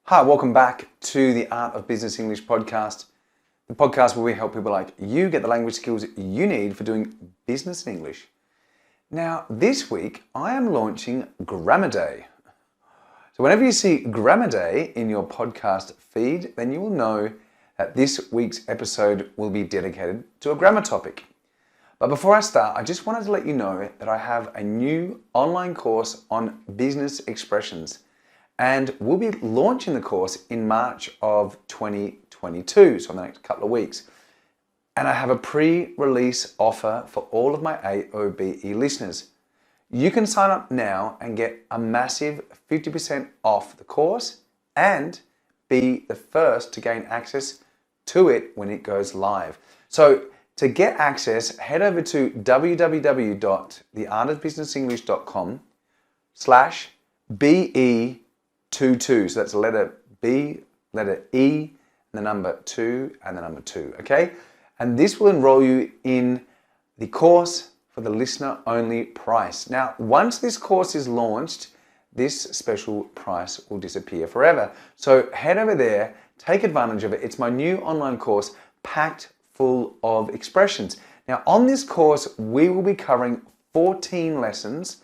Hi, welcome back to the Art of Business English podcast, the podcast where we help people like you get the language skills you need for doing business in English. Now, this week I am launching Grammar Day. So whenever you see Grammar Day in your podcast feed, then you will know that this week's episode will be dedicated to a grammar topic. But before I start, I just wanted to let you know that I have a new online course on business expressions. And we'll be launching the course in March of 2022, so in the next couple of weeks. And I have a pre-release offer for all of my AOBE listeners. You can sign up now and get a massive 50% off the course and be the first to gain access to it when it goes live. So to get access, head over to www.theartofbusinessenglish.com/BE22. So that's the letter B, letter E, and the number 2, and the number 2, okay? And this will enroll you in the course for the listener-only price. Now, once this course is launched, this special price will disappear forever. So head over there, take advantage of it. It's my new online course packed full of expressions. Now, on this course, we will be covering 14 lessons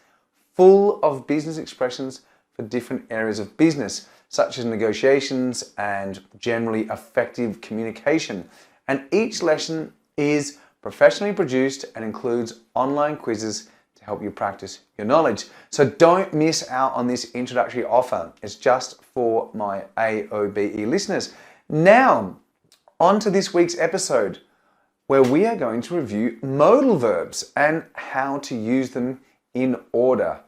full of business expressions for different areas of business, such as negotiations and generally effective communication. And each lesson is professionally produced and includes online quizzes to help you practice your knowledge. So don't miss out on this introductory offer. It's just for my AOBE listeners. Now, on to this week's episode, where we are going to review modal verbs and how to use them in order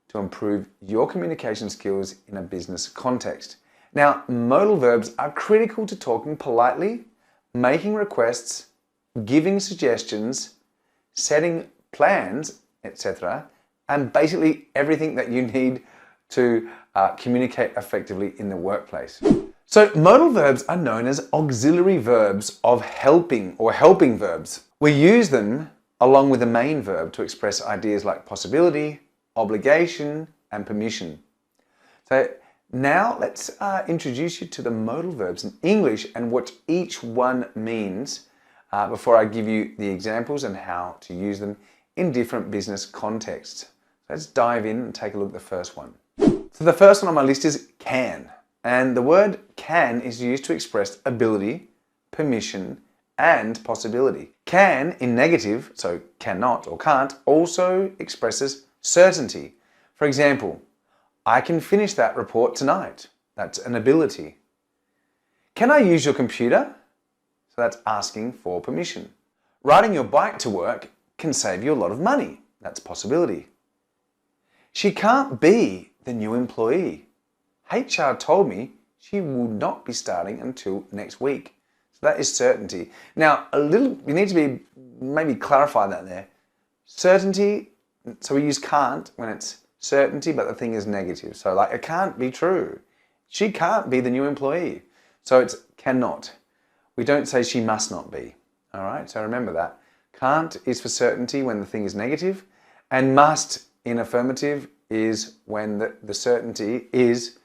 to improve your communication skills in a business context. Now, modal verbs are critical to talking politely, making requests, giving suggestions, setting plans, etc., and basically everything that you need to communicate effectively in the workplace. So modal verbs are known as auxiliary verbs of helping or helping verbs. We use them along with the main verb to express ideas like possibility, obligation, and permission. So now let's introduce you to the modal verbs in English and what each one means before I give you the examples and how to use them in different business contexts. Let's dive in and take a look at the first one. So the first one on my list is can. And the word can is used to express ability, permission, and possibility. Can in negative, so cannot or can't, also expresses certainty. For example, I can finish that report tonight. That's an ability. Can I use your computer? So that's asking for permission. Riding your bike to work can save you a lot of money. That's possibility. She can't be the new employee. HR told me she will not be starting until next week. So that is certainty. Now, you need to maybe clarify that there. Certainty, so we use can't when it's certainty, but the thing is negative. So like, it can't be true. She can't be the new employee. So it's cannot. We don't say she must not be. All right, so remember that. Can't is for certainty when the thing is negative, and must in affirmative is when the certainty is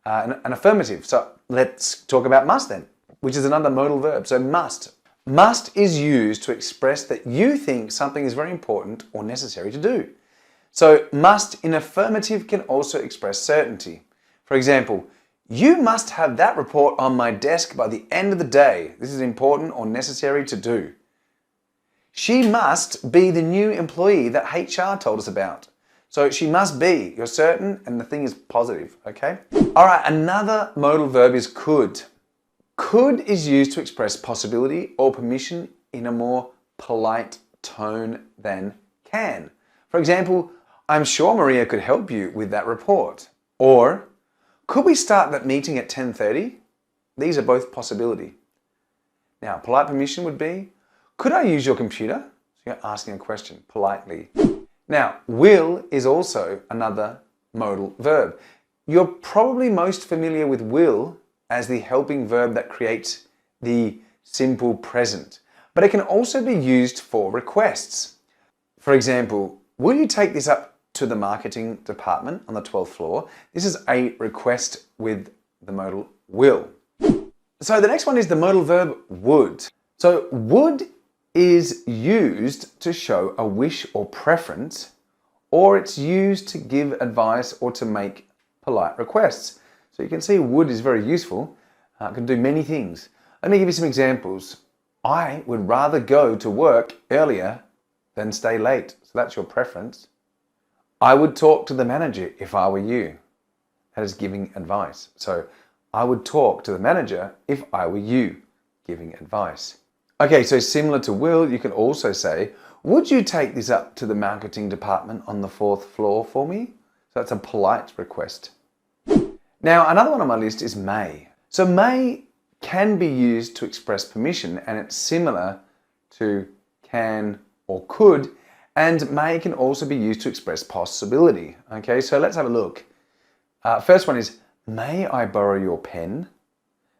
an affirmative. So let's talk about must then, which is another modal verb. So must. Must is used to express that you think something is very important or necessary to do. So must in affirmative can also express certainty. For example, you must have that report on my desk by the end of the day. This is important or necessary to do. She must be the new employee that HR told us about. So she must be. You're certain and the thing is positive, okay? All right, another modal verb is could. Could is used to express possibility or permission in a more polite tone than can. For example, I'm sure Maria could help you with that report. Or, could we start that meeting at 10:30? These are both possibility. Now, polite permission would be, could I use your computer? So you're asking a question politely. Now, will is also another modal verb. You're probably most familiar with will as the helping verb that creates the simple present, but it can also be used for requests. For example, will you take this up to the marketing department on the 12th floor? This is a request with the modal will. So the next one is the modal verb would. So would is used to show a wish or preference, or it's used to give advice or to make polite requests. So you can see would is very useful. It can do many things. Let me give you some examples. I would rather go to work earlier than stay late. So that's your preference. I would talk to the manager if I were you. That is giving advice. So I would talk to the manager if I were you, giving advice. Okay, so similar to will, you can also say, would you take this up to the marketing department on the 4th floor for me? So that's a polite request. Now, another one on my list is may. So may can be used to express permission, and it's similar to can or could, and may can also be used to express possibility. Okay, so let's have a look. First one is, may I borrow your pen?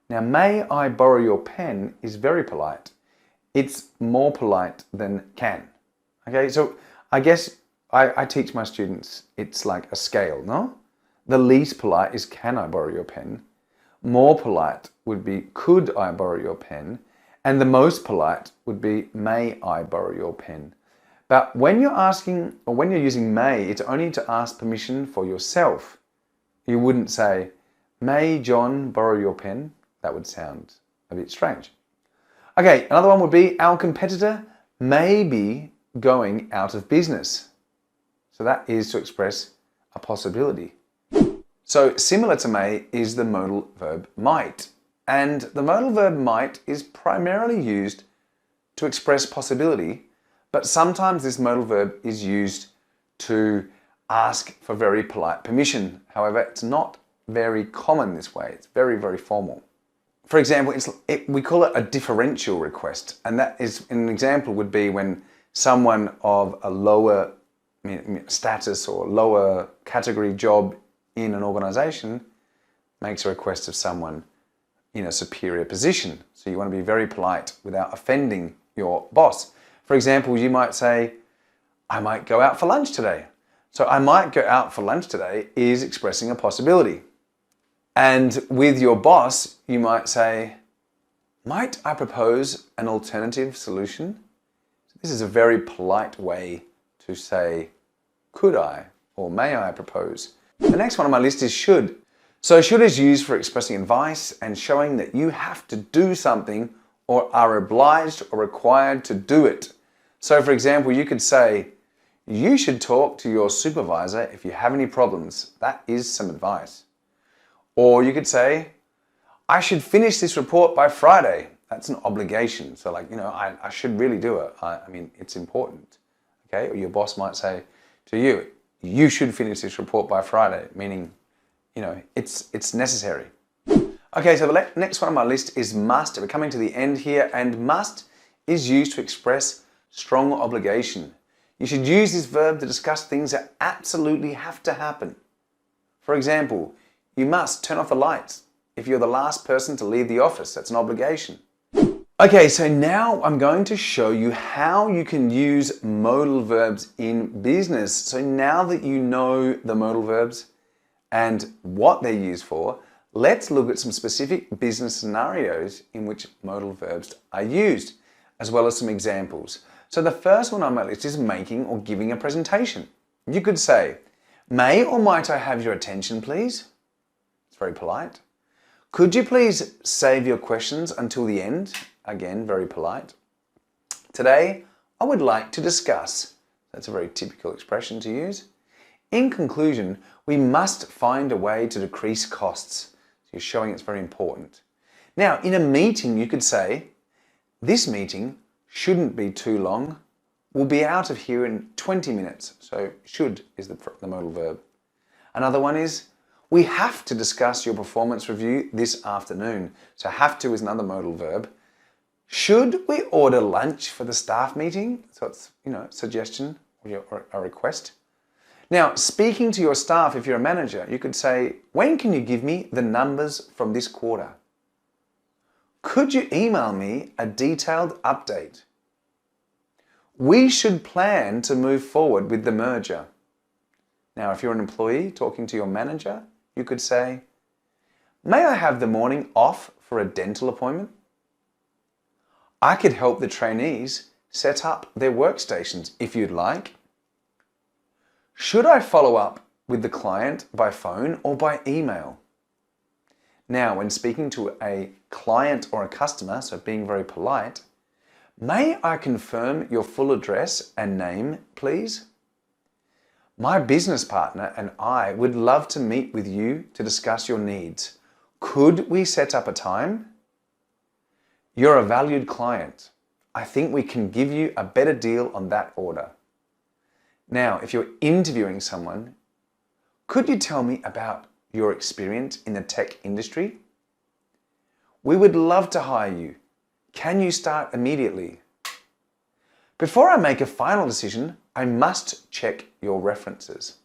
Now, may I borrow your pen is very polite. It's more polite than can. Okay, so I guess I teach my students, it's like a scale, no? The least polite is, can I borrow your pen? More polite would be, could I borrow your pen? And the most polite would be, may I borrow your pen? But when you're asking, or when you're using may, it's only to ask permission for yourself. You wouldn't say, may John borrow your pen? That would sound a bit strange. Okay, another one would be, our competitor may be going out of business. So that is to express a possibility. So similar to may is the modal verb might. And the modal verb might is primarily used to express possibility, but sometimes this modal verb is used to ask for very polite permission. However, it's not very common this way. It's very, very formal. For example, we call it a differential request. And that is, an example would be when someone of a lower status or lower category job in an organization makes a request of someone in a superior position. So you want to be very polite without offending your boss. For example, you might say, I might go out for lunch today. So I might go out for lunch today is expressing a possibility. And with your boss, you might say, might I propose an alternative solution? So this is a very polite way to say, could I or may I propose? The next one on my list is should. So should is used for expressing advice and showing that you have to do something or are obliged or required to do it. So for example, you could say, you should talk to your supervisor if you have any problems. That is some advice. Or you could say, I should finish this report by Friday. That's an obligation. So like, I should really do it. I mean, it's important. Okay. Or your boss might say to you, you should finish this report by Friday, meaning, it's necessary. Okay, so the next one on my list is must. We're coming to the end here, and must is used to express strong obligation. You should use this verb to discuss things that absolutely have to happen. For example, you must turn off the lights if you're the last person to leave the office. That's an obligation. Okay, so now I'm going to show you how you can use modal verbs in business. So now that you know the modal verbs and what they're used for, let's look at some specific business scenarios in which modal verbs are used, as well as some examples. So the first one on my list is making or giving a presentation. You could say, may or might I have your attention, please? It's very polite. Could you please save your questions until the end? Again, very polite. Today, I would like to discuss. That's a very typical expression to use. In conclusion, we must find a way to decrease costs. So you're showing it's very important. Now, in a meeting, you could say, this meeting shouldn't be too long. We'll be out of here in 20 minutes. So should is the modal verb. Another one is, we have to discuss your performance review this afternoon. So have to is another modal verb. Should we order lunch for the staff meeting? So it's, suggestion or a request. Now, speaking to your staff, if you're a manager, you could say, when can you give me the numbers from this quarter? Could you email me a detailed update? We should plan to move forward with the merger. Now, if you're an employee talking to your manager, you could say, May I have the morning off for a dental appointment? I could help the trainees set up their workstations if you'd like. Should I follow up with the client by phone or by email? Now, when speaking to a client or a customer, so being very polite, may I confirm your full address and name, please? My business partner and I would love to meet with you to discuss your needs. Could we set up a time? You're a valued client. I think we can give you a better deal on that order. Now, if you're interviewing someone, could you tell me about your experience in the tech industry? We would love to hire you. Can you start immediately? Before I make a final decision, I must check your references.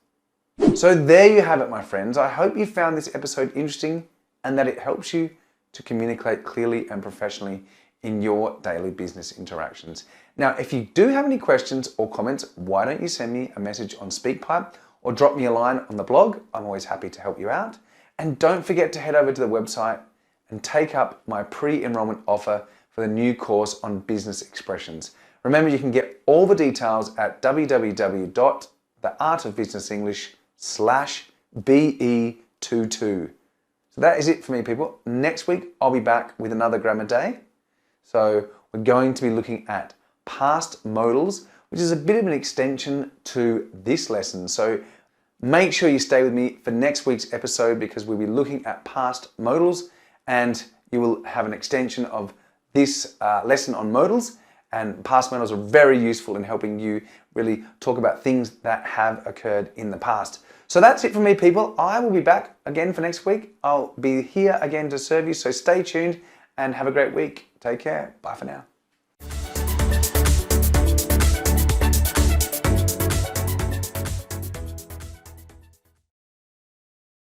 So there you have it, my friends. I hope you found this episode interesting and that it helps you to communicate clearly and professionally in your daily business interactions. Now, if you do have any questions or comments, why don't you send me a message on SpeakPipe or drop me a line on the blog. I'm always happy to help you out. And don't forget to head over to the website and take up my pre-enrollment offer for the new course on business expressions. Remember, you can get all the details at www.theartofbusinessenglish.com/BE22. So that is it for me, people. Next week, I'll be back with another grammar day. So we're going to be looking at past modals, which is a bit of an extension to this lesson. So make sure you stay with me for next week's episode because we'll be looking at past modals and you will have an extension of this lesson on modals. And past modals are very useful in helping you really talk about things that have occurred in the past. So that's it for me, people. I will be back again for next week. I'll be here again to serve you. So stay tuned and have a great week. Take care. Bye for now.